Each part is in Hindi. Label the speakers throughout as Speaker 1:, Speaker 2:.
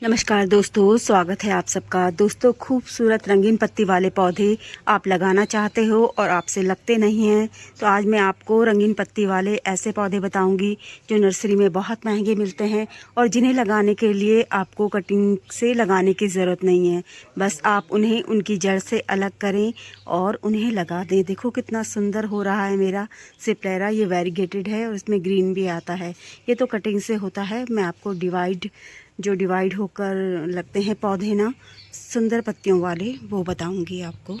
Speaker 1: नमस्कार दोस्तों, स्वागत है आप सबका। दोस्तों, खूबसूरत रंगीन पत्ती वाले पौधे आप लगाना चाहते हो और आपसे लगते नहीं हैं, तो आज मैं आपको रंगीन पत्ती वाले ऐसे पौधे बताऊंगी जो नर्सरी में बहुत महंगे मिलते हैं और जिन्हें लगाने के लिए आपको कटिंग से लगाने की ज़रूरत नहीं है। बस आप उन्हें उनकी जड़ से अलग करें और उन्हें लगा दें। देखो कितना सुंदर हो रहा है मेरा सिप्लेरा। ये वेरीगेटेड है और इसमें ग्रीन भी आता है। ये तो कटिंग से होता है। मैं आपको डिवाइड होकर लगते हैं पौधे ना, सुंदर पत्तियों वाले, वो बताऊंगी आपको।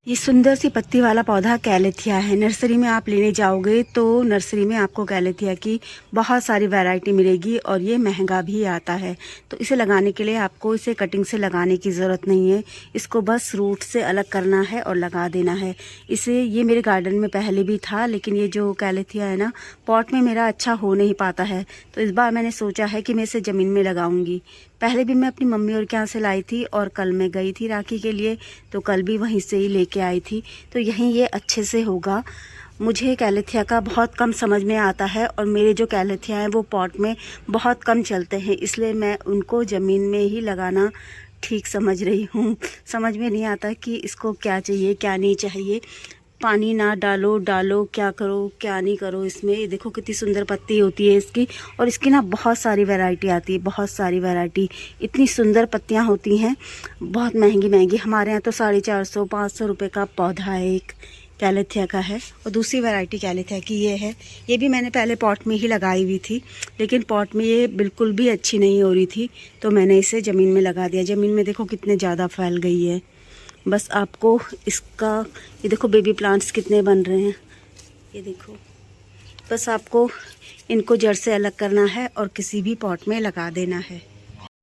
Speaker 1: ये सुंदर सी पत्ती वाला पौधा कैलेथिया है। नर्सरी में आप लेने जाओगे तो नर्सरी में आपको कैलेथिया की बहुत सारी वैरायटी मिलेगी और ये महंगा भी आता है। तो इसे लगाने के लिए आपको इसे कटिंग से लगाने की ज़रूरत नहीं है। इसको बस रूट से अलग करना है और लगा देना है इसे। ये मेरे गार्डन में पहले भी था, लेकिन ये जो कैलेथिया है ना, पॉट में मेरा अच्छा हो नहीं पाता है। तो इस बार मैंने सोचा है कि मैं इसे ज़मीन में लगाऊंगी। पहले भी मैं अपनी मम्मी और के यहाँ से लाई थी और कल मैं गई थी राखी के लिए, तो कल भी वहीं से ही लेके आई थी। तो यहीं ये अच्छे से होगा। मुझे कैलेथिया का बहुत कम समझ में आता है और मेरे जो कैलेथिया हैं वो पॉट में बहुत कम चलते हैं, इसलिए मैं उनको ज़मीन में ही लगाना ठीक समझ रही हूँ। समझ में नहीं आता कि इसको क्या चाहिए क्या नहीं चाहिए। पानी ना डालो क्या करो क्या नहीं करो। इसमें देखो कितनी सुंदर पत्ती होती है इसकी, और इसकी ना बहुत सारी वैरायटी आती है, बहुत सारी वैरायटी। इतनी सुंदर पत्तियां होती हैं, बहुत महंगी महंगी। हमारे यहाँ तो 450-500 रुपये का पौधा है, एक कैलेथिया का है। और दूसरी वैरायटी कैलेथिया की ये है। ये भी मैंने पहले पॉट में ही लगाई हुई थी, लेकिन पॉट में ये बिल्कुल भी अच्छी नहीं हो रही थी, तो मैंने इसे ज़मीन में लगा दिया। ज़मीन में देखो कितने ज़्यादा फैल गई है। बस आपको इसका, ये देखो बेबी प्लांट्स कितने बन रहे हैं, ये देखो। बस आपको इनको जड़ से अलग करना है और किसी भी पॉट में लगा देना है।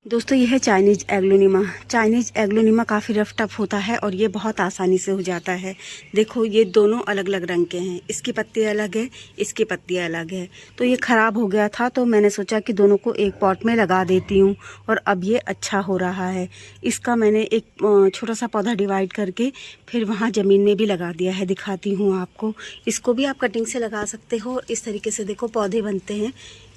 Speaker 1: दोस्तों, ये है चाइनीज एग्लोनिमा। चाइनीज एग्लोनिमा काफ़ी रफ टफ होता है और ये बहुत आसानी से हो जाता है। देखो ये दोनों अलग अलग रंग के हैं, इसकी पत्ती अलग है, इसकी पत्ती अलग है। तो ये ख़राब हो गया था, तो मैंने सोचा कि दोनों को एक पॉट में लगा देती हूँ और अब ये अच्छा हो रहा है। इसका मैंने एक छोटा सा पौधा डिवाइड करके फिर वहाँ ज़मीन में भी लगा दिया है, दिखाती हूँ आपको। इसको भी आप कटिंग से लगा सकते हो। इस तरीके से देखो पौधे बनते हैं।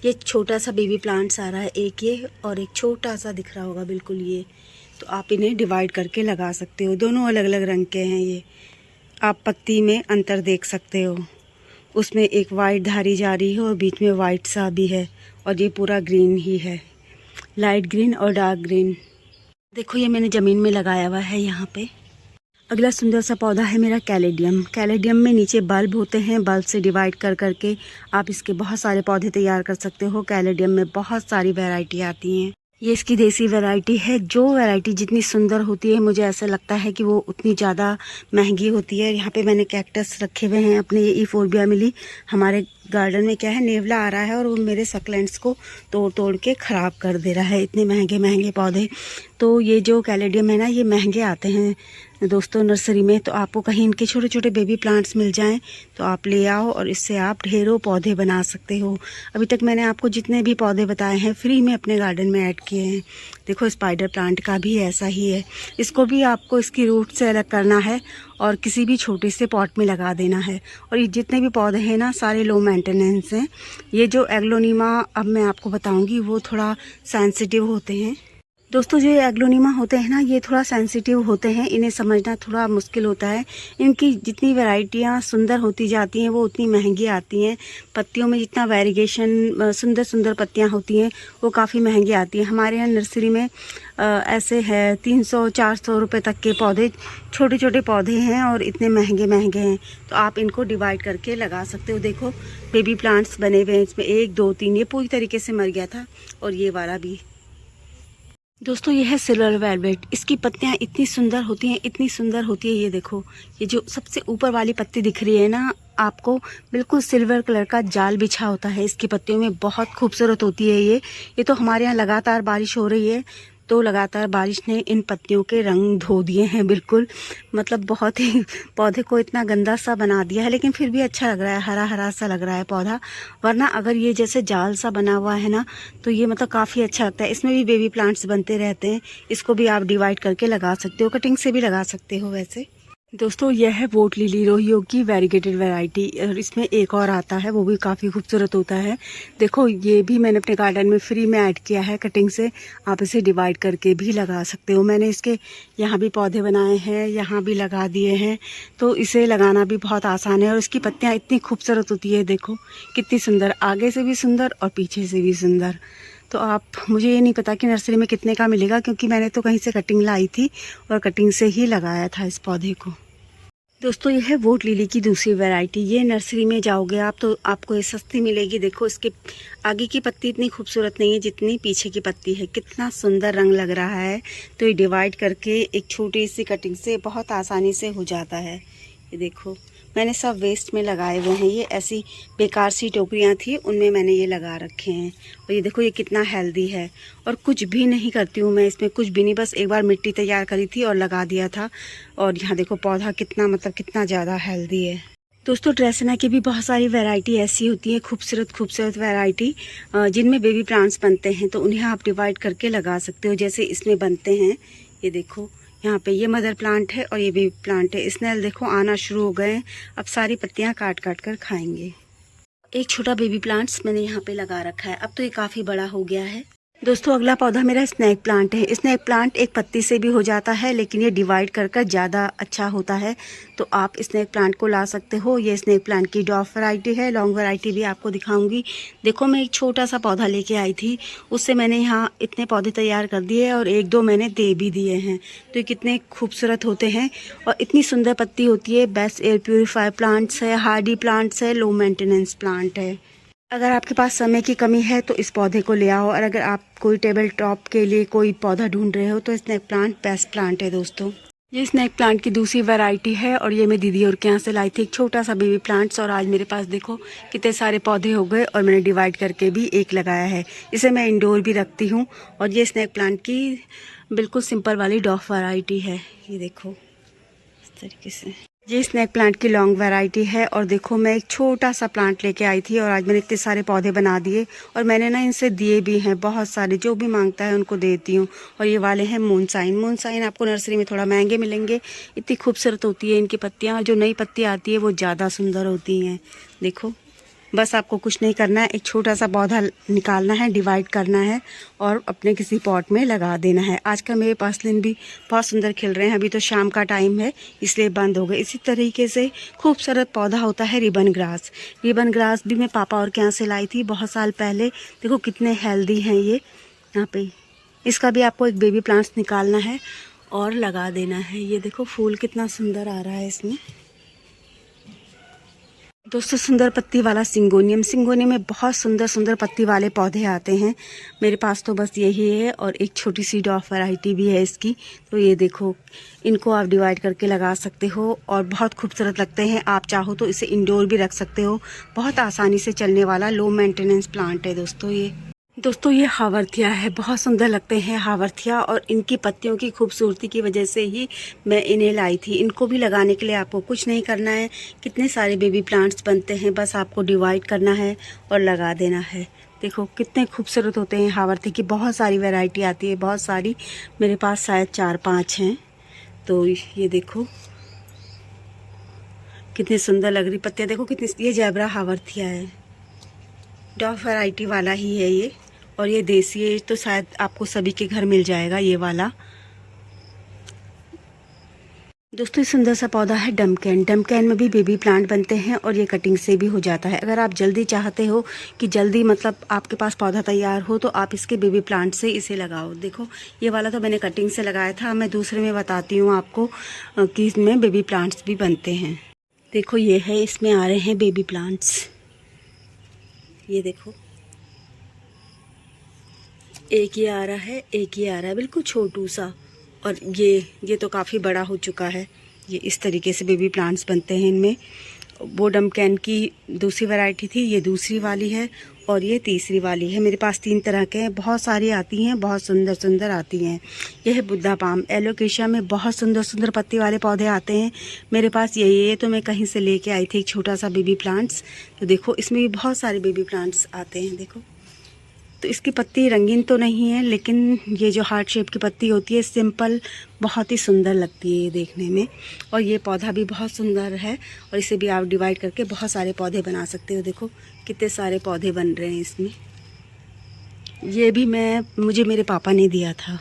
Speaker 1: ये छोटा सा बेबी प्लांट्स आ रहा है एक, ये और एक छोटा सा दिख रहा होगा बिल्कुल ये। तो आप इन्हें डिवाइड करके लगा सकते हो। दोनों अलग अलग रंग के हैं ये। आप पत्ती में अंतर देख सकते हो, उसमें एक वाइट धारी जा रही है और बीच में वाइट सा भी है, और ये पूरा ग्रीन ही है, लाइट ग्रीन और डार्क ग्रीन। देखो ये मैंने ज़मीन में लगाया हुआ है यहाँ पे। अगला सुंदर सा पौधा है मेरा कैलेडियम। कैलेडियम में नीचे बल्ब होते हैं, बल्ब से डिवाइड कर करके आप इसके बहुत सारे पौधे तैयार कर सकते हो। कैलेडियम में बहुत सारी वैरायटी आती हैं। ये इसकी देसी वैरायटी है। जो वैरायटी जितनी सुंदर होती है, मुझे ऐसा लगता है कि वो उतनी ज़्यादा महंगी होती है। यहाँ पे मैंने कैक्टस रखे हुए हैं अपने। ये ईफोर्बिया मिली। हमारे गार्डन में क्या है, नेवला आ रहा है और वो मेरे सक्लेंट्स को तोड़ तोड़ के ख़राब कर दे रहा है। इतने महंगे महंगे पौधे। तो ये जो कैलेडियम है ना, ये महंगे आते हैं दोस्तों नर्सरी में। तो आपको कहीं इनके छोटे छोटे बेबी प्लांट्स मिल जाएं तो आप ले आओ और इससे आप ढेरों पौधे बना सकते हो। अभी तक मैंने आपको जितने भी पौधे बताए हैं फ्री में अपने गार्डन में ऐड किए हैं। देखो स्पाइडर प्लांट का भी ऐसा ही है। इसको भी आपको इसकी रूट से अलग करना है और किसी भी छोटे से पॉट में लगा देना है। और ये जितने भी पौधे हैं ना, सारे लो मेंटेनेंस हैं। ये जो एग्लोनिमा अब मैं आपको बताऊंगी वो थोड़ा सेंसिटिव होते हैं। दोस्तों, जो एग्लोनिमा होते हैं ना, ये थोड़ा सेंसिटिव होते हैं। इन्हें समझना थोड़ा मुश्किल होता है। इनकी जितनी वैरायटियाँ सुंदर होती जाती हैं वो उतनी महंगी आती हैं। पत्तियों में जितना वेरिएशन, सुंदर सुंदर पत्तियाँ होती हैं वो काफ़ी महंगी आती हैं। हमारे यहाँ नर्सरी में ऐसे है 300-400 रुपये तक के पौधे, छोटे छोटे पौधे हैं और इतने महंगे महंगे हैं। तो आप इनको डिवाइड करके लगा सकते हो। देखो बेबी प्लांट्स बने हुए हैं इसमें, 1 2 3। ये पूरी तरीके से मर गया था और ये वाला भी। दोस्तों, ये है सिल्वर वेलवेट। इसकी पत्तियां इतनी सुंदर होती हैं, इतनी सुंदर होती है। ये देखो, ये जो सबसे ऊपर वाली पत्ती दिख रही है ना आपको, बिल्कुल सिल्वर कलर का जाल बिछा होता है इसकी पत्तियों में। बहुत खूबसूरत होती है ये तो हमारे यहाँ लगातार बारिश हो रही है, तो लगातार बारिश ने इन पत्तियों के रंग धो दिए हैं बिल्कुल। मतलब बहुत ही पौधे को इतना गंदा सा बना दिया है, लेकिन फिर भी अच्छा लग रहा है, हरा हरा सा लग रहा है पौधा। वरना अगर ये जैसे जाल सा बना हुआ है ना, तो ये मतलब काफ़ी अच्छा लगता है। इसमें भी बेबी प्लांट्स बनते रहते हैं। इसको भी आप डिवाइड करके लगा सकते हो, कटिंग से भी लगा सकते हो वैसे। दोस्तों यह है वोट लिली रोहियो की वेरीगेटेड वैरायटी, और इसमें एक और आता है वो भी काफ़ी खूबसूरत होता है। देखो ये भी मैंने अपने गार्डन में फ्री में ऐड किया है कटिंग से। आप इसे डिवाइड करके भी लगा सकते हो। मैंने इसके यहाँ भी पौधे बनाए हैं, यहाँ भी लगा दिए हैं, तो इसे लगाना भी बहुत आसान है। और इसकी पत्तियाँ इतनी खूबसूरत होती है, देखो कितनी सुंदर, आगे से भी सुंदर और पीछे से भी सुंदर। तो आप, मुझे ये नहीं पता कि नर्सरी में कितने का मिलेगा, क्योंकि मैंने तो कहीं से कटिंग लाई थी और कटिंग से ही लगाया था इस पौधे को। दोस्तों यह है वोट लिली की दूसरी वैरायटी। ये नर्सरी में जाओगे आप तो आपको ये सस्ती मिलेगी। देखो इसके आगे की पत्ती इतनी खूबसूरत नहीं है जितनी पीछे की पत्ती है। कितना सुंदर रंग लग रहा है। तो ये डिवाइड करके एक छोटी सी कटिंग से बहुत आसानी से हो जाता है। ये देखो मैंने सब वेस्ट में लगाए हुए हैं। ये ऐसी बेकार सी टोकरियाँ थी, उनमें मैंने ये लगा रखे हैं। और ये देखो ये कितना हेल्दी है। और कुछ भी नहीं करती हूँ मैं इसमें, कुछ भी नहीं, बस एक बार मिट्टी तैयार करी थी और लगा दिया था। और यहाँ देखो पौधा कितना, मतलब कितना ज़्यादा हेल्दी है। दोस्तों ड्रेसना की भी बहुत सारी वैरायटी ऐसी होती है, खूबसूरत खूबसूरत वैरायटी, जिनमें बेबी प्लांट्स बनते हैं। तो उन्हें आप डिवाइड करके लगा सकते हो, जैसे इसमें बनते हैं। ये देखो यहाँ पे ये मदर प्लांट है और ये बेबी प्लांट है। स्नेल देखो आना शुरू हो गए हैं, अब सारी पत्तियाँ काट काट कर खाएंगे। एक छोटा बेबी प्लांट्स मैंने यहाँ पे लगा रखा है, अब तो ये काफ़ी बड़ा हो गया है। दोस्तों अगला पौधा मेरा स्नेक प्लांट है। स्नेक प्लांट एक पत्ती से भी हो जाता है, लेकिन ये डिवाइड कर कर ज़्यादा अच्छा होता है। तो आप स्नेक प्लांट को ला सकते हो। ये स्नेक प्लांट की डॉफ वैरायटी है, लॉन्ग वैरायटी भी आपको दिखाऊंगी। देखो मैं एक छोटा सा पौधा लेके आई थी, उससे मैंने यहाँ इतने पौधे तैयार कर दिए और एक दो मैंने दे भी दिए हैं। तो ये कितने खूबसूरत होते हैं और इतनी सुंदर पत्ती होती है। बेस्ट एयर प्योरीफायर प्लांट्स है, हार्डी प्लांट्स है, लो मेंटेनेंस प्लांट है। अगर आपके पास समय की कमी है तो इस पौधे को ले आओ, और अगर आप कोई टेबल टॉप के लिए कोई पौधा ढूंढ रहे हो तो स्नेक प्लांट बेस्ट प्लांट है। दोस्तों ये स्नेक प्लांट की दूसरी वैरायटी है, और ये मैं दीदी और के यहाँ से लाई थी एक छोटा सा बेबी प्लांट्स। और आज मेरे पास देखो कितने सारे पौधे हो गए, और मैंने डिवाइड करके भी एक लगाया है। इसे मैं इंडोर भी रखती हूँ। और ये स्नेक प्लांट की बिल्कुल सिंपल वाली डॉफ वैरायटी है। ये देखो इस तरीके से ये स्नेक प्लांट की लॉन्ग वैरायटी है। और देखो मैं एक छोटा सा प्लांट लेके आई थी और आज मैंने इतने सारे पौधे बना दिए, और मैंने ना इनसे दिए भी हैं बहुत सारे, जो भी मांगता है उनको देती हूँ। और ये वाले हैं मूनसाइन। मूनसाइन आपको नर्सरी में थोड़ा महंगे मिलेंगे। इतनी खूबसूरत होती है इनकी पत्तियाँ, जो नई पत्ती आती है वो ज़्यादा सुंदर होती हैं। देखो बस आपको कुछ नहीं करना है, एक छोटा सा पौधा निकालना है, डिवाइड करना है और अपने किसी पॉट में लगा देना है। आजकल मेरे पर्सलिन भी बहुत सुंदर खिल रहे हैं। अभी तो शाम का टाइम है इसलिए बंद हो गए। इसी तरीके से खूबसूरत पौधा होता है रिबन ग्रास। रिबन ग्रास भी मैं पापा और के यहाँ से लाई थी बहुत साल पहले। देखो कितने हेल्दी हैं ये। यहाँ पे इसका भी आपको एक बेबी प्लांट्स निकालना है और लगा देना है। ये देखो फूल कितना सुंदर आ रहा है इसमें। दोस्तों सुंदर पत्ती वाला सिंगोनियम। सिंगोनियम में बहुत सुंदर सुंदर पत्ती वाले पौधे आते हैं। मेरे पास तो बस यही है, और एक छोटी सी डॉफ वैरायटी भी है इसकी। तो ये देखो इनको आप डिवाइड करके लगा सकते हो और बहुत खूबसूरत लगते हैं। आप चाहो तो इसे इंडोर भी रख सकते हो। बहुत आसानी से चलने वाला लो मेंटेनेंस प्लांट है दोस्तों ये हावरथिया है। बहुत सुंदर लगते हैं हावरथिया, और इनकी पत्तियों की खूबसूरती की वजह से ही मैं इन्हें लाई थी। इनको भी लगाने के लिए आपको कुछ नहीं करना है। कितने सारे बेबी प्लांट्स बनते हैं, बस आपको डिवाइड करना है और लगा देना है। देखो कितने खूबसूरत होते हैं हावरथिया की। बहुत सारी वैरायटी आती है, बहुत सारी, मेरे पास शायद 4-5 हैं। तो ये देखो कितनी सुंदर लग रही पत्तियाँ। देखो कितनी, ये जैबरा हावरथिया है, डॉफ वैरायटी वाला ही है ये। और ये देसी है, तो शायद आपको सभी के घर मिल जाएगा ये वाला। दोस्तों सुंदर सा पौधा है डमकैन। डमकैन में भी बेबी प्लांट बनते हैं और ये कटिंग से भी हो जाता है। अगर आप जल्दी चाहते हो कि जल्दी, मतलब आपके पास पौधा तैयार हो, तो आप इसके बेबी प्लांट से इसे लगाओ। देखो ये वाला तो मैंने कटिंग से लगाया था। मैं दूसरे में बताती हूँ आपको कि इसमें बेबी प्लांट्स भी बनते हैं। देखो ये है, इसमें आ रहे हैं बेबी प्लांट्स। ये देखो एक ये आ रहा है, एक ये आ रहा है, बिल्कुल छोटू सा। और ये तो काफ़ी बड़ा हो चुका है। ये इस तरीके से बेबी प्लांट्स बनते हैं इनमें। वो डमकैन की दूसरी वैरायटी थी, ये दूसरी वाली है, और ये तीसरी वाली है। मेरे पास 3 तरह के हैं। बहुत सारी आती हैं, बहुत सुंदर सुंदर आती हैं। यह है बुद्धा पाम। एलोकेशिया में बहुत सुंदर सुंदर पत्ती वाले पौधे आते हैं। मेरे पास यही है, तो मैं कहीं से लेके आई थी एक छोटा सा बेबी प्लांट्स। तो देखो इसमें भी बहुत सारे बेबी प्लांट्स आते हैं। देखो तो इसकी पत्ती रंगीन तो नहीं है, लेकिन ये जो हार्ट शेप की पत्ती होती है सिंपल बहुत ही सुंदर लगती है ये देखने में। और ये पौधा भी बहुत सुंदर है और इसे भी आप डिवाइड करके बहुत सारे पौधे बना सकते हो। देखो कितने सारे पौधे बन रहे हैं इसमें। ये भी मुझे मेरे पापा ने दिया था।